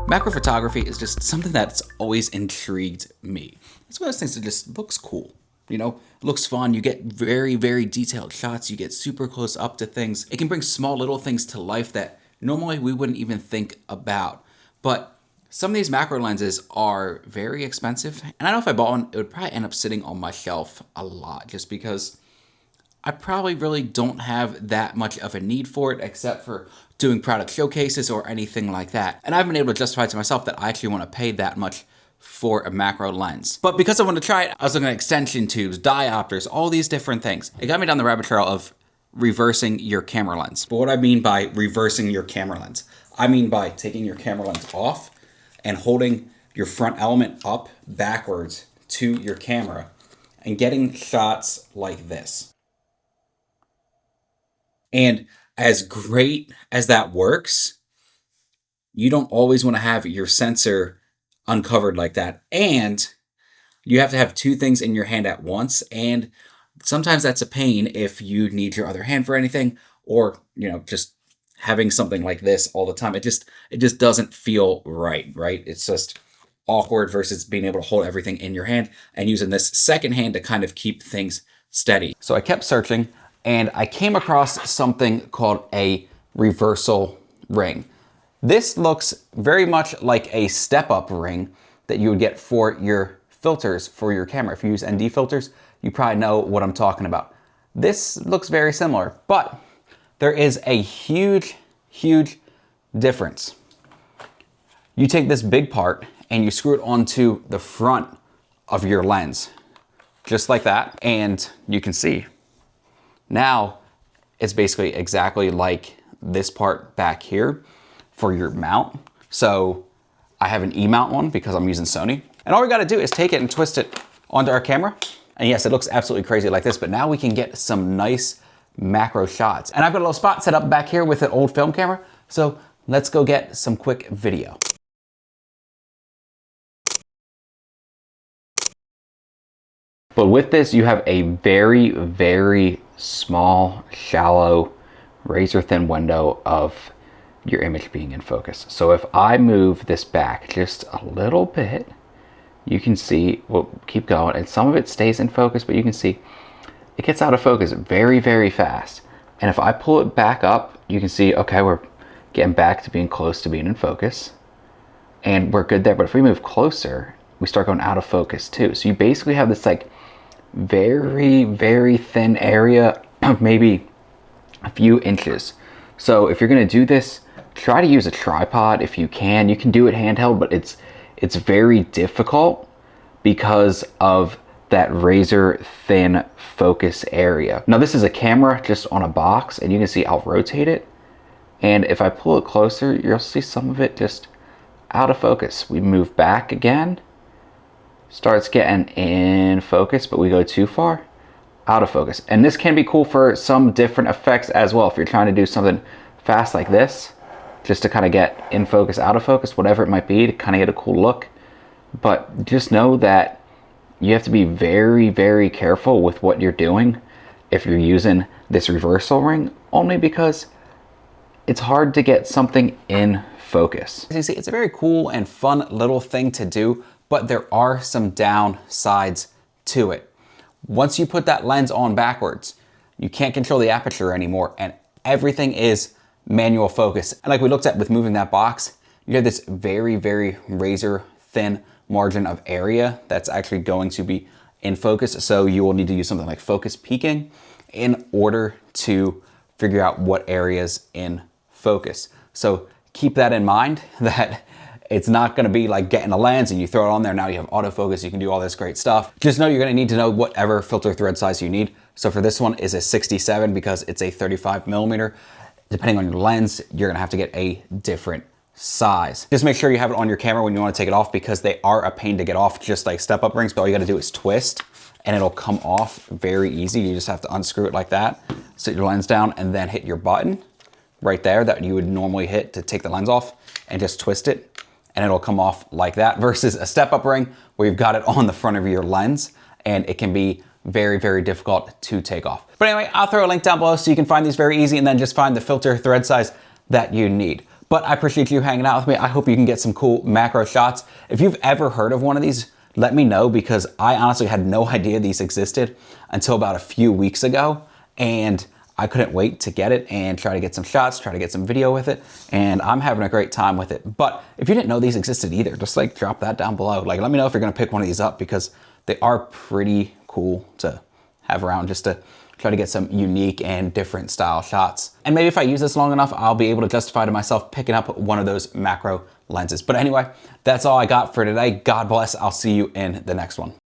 Macro photography is just something that's always intrigued me. It's one of those things that just looks cool. Looks fun. You get very, very detailed shots. You get super close up to things. It can bring small little things to life that normally we wouldn't even think about. But some of these macro lenses are very expensive. And I know if I bought one, it would probably end up sitting on my shelf a lot just because I probably really don't have that much of a need for it except for doing product showcases or anything like that. And I've been able to justify to myself that I actually want to pay that much for a macro lens. But because I wanted to try it, I was looking at extension tubes, diopters, all these different things. It got me down the rabbit trail of reversing your camera lens. But what I mean by reversing your camera lens, I mean by taking your camera lens off and holding your front element up backwards to your camera and getting shots like this. And as great as that works, you don't always want to have your sensor uncovered like that. And you have to have two things in your hand at once. And sometimes that's a pain if you need your other hand for anything, or, just having something like this all the time. It just doesn't feel right? It's just awkward versus being able to hold everything in your hand and using this second hand to kind of keep things steady. So I kept searching and I came across something called a reversal ring. This looks very much like a step-up ring that you would get for your filters for your camera. If you use ND filters, you probably know what I'm talking about. This looks very similar, but there is a huge, huge difference. You take this big part and you screw it onto the front of your lens, just like that, and you can see now it's basically exactly like this part back here for your mount. So I have an E-mount one because I'm using Sony. And all we gotta do is take it and twist it onto our camera. And yes, it looks absolutely crazy like this, but now we can get some nice macro shots. And I've got a little spot set up back here with an old film camera. So let's go get some quick video. But with this, you have a very, very small, shallow, razor thin window of your image being in focus. So if I move this back just a little bit, you can see, we'll keep going, and some of it stays in focus, but you can see it gets out of focus very, very fast. And if I pull it back up, you can see, okay, we're getting back to being close to being in focus. And we're good there, but if we move closer, we start going out of focus too. So you basically have this like very, very thin area of maybe a few inches. So if you're gonna do this, try to use a tripod if you can. You can do it handheld, but it's very difficult because of that razor thin focus area. Now this is a camera just on a box, and you can see I'll rotate it. And if I pull it closer, you'll see some of it just out of focus. We move back again, starts getting in focus, but we go too far, out of focus. And this can be cool for some different effects as well. If you're trying to do something fast like this, just to kind of get in focus, out of focus, whatever it might be, to kind of get a cool look. But just know that you have to be very, very careful with what you're doing if you're using this reversal ring, only because it's hard to get something in focus. As you see, it's a very cool and fun little thing to do, but there are some downsides to it. Once you put that lens on backwards, you can't control the aperture anymore, and everything is manual focus. And like we looked at with moving that box, you have this very, very razor thin margin of area that's actually going to be in focus. So you will need to use something like focus peaking in order to figure out what areas in focus. So keep that in mind, that it's not gonna be like getting a lens and you throw it on there, now you have autofocus, you can do all this great stuff. Just know you're gonna need to know whatever filter thread size you need. So for this one is a 67 because it's a 35mm. Depending on your lens, you're gonna have to get a different size. Just make sure you have it on your camera when you wanna take it off, because they are a pain to get off, just like step-up rings. But all you gotta do is twist and it'll come off very easy. You just have to unscrew it like that, sit your lens down, and then hit your button right there that you would normally hit to take the lens off, and just twist it and it'll come off like that, versus a step-up ring where you've got it on the front of your lens and it can be very, very difficult to take off. But anyway, I'll throw a link down below so you can find these very easy, and then just find the filter thread size that you need. But I appreciate you hanging out with me. I hope you can get some cool macro shots. If you've ever heard of one of these, let me know, because I honestly had no idea these existed until about a few weeks ago. And I couldn't wait to get it and try to get some shots, try to get some video with it. And I'm having a great time with it. But if you didn't know these existed either, just like drop that down below. Like, let me know if you're gonna pick one of these up, because they are pretty cool to have around, just to try to get some unique and different style shots. And maybe if I use this long enough, I'll be able to justify to myself picking up one of those macro lenses. But anyway, that's all I got for today. God bless. I'll see you in the next one.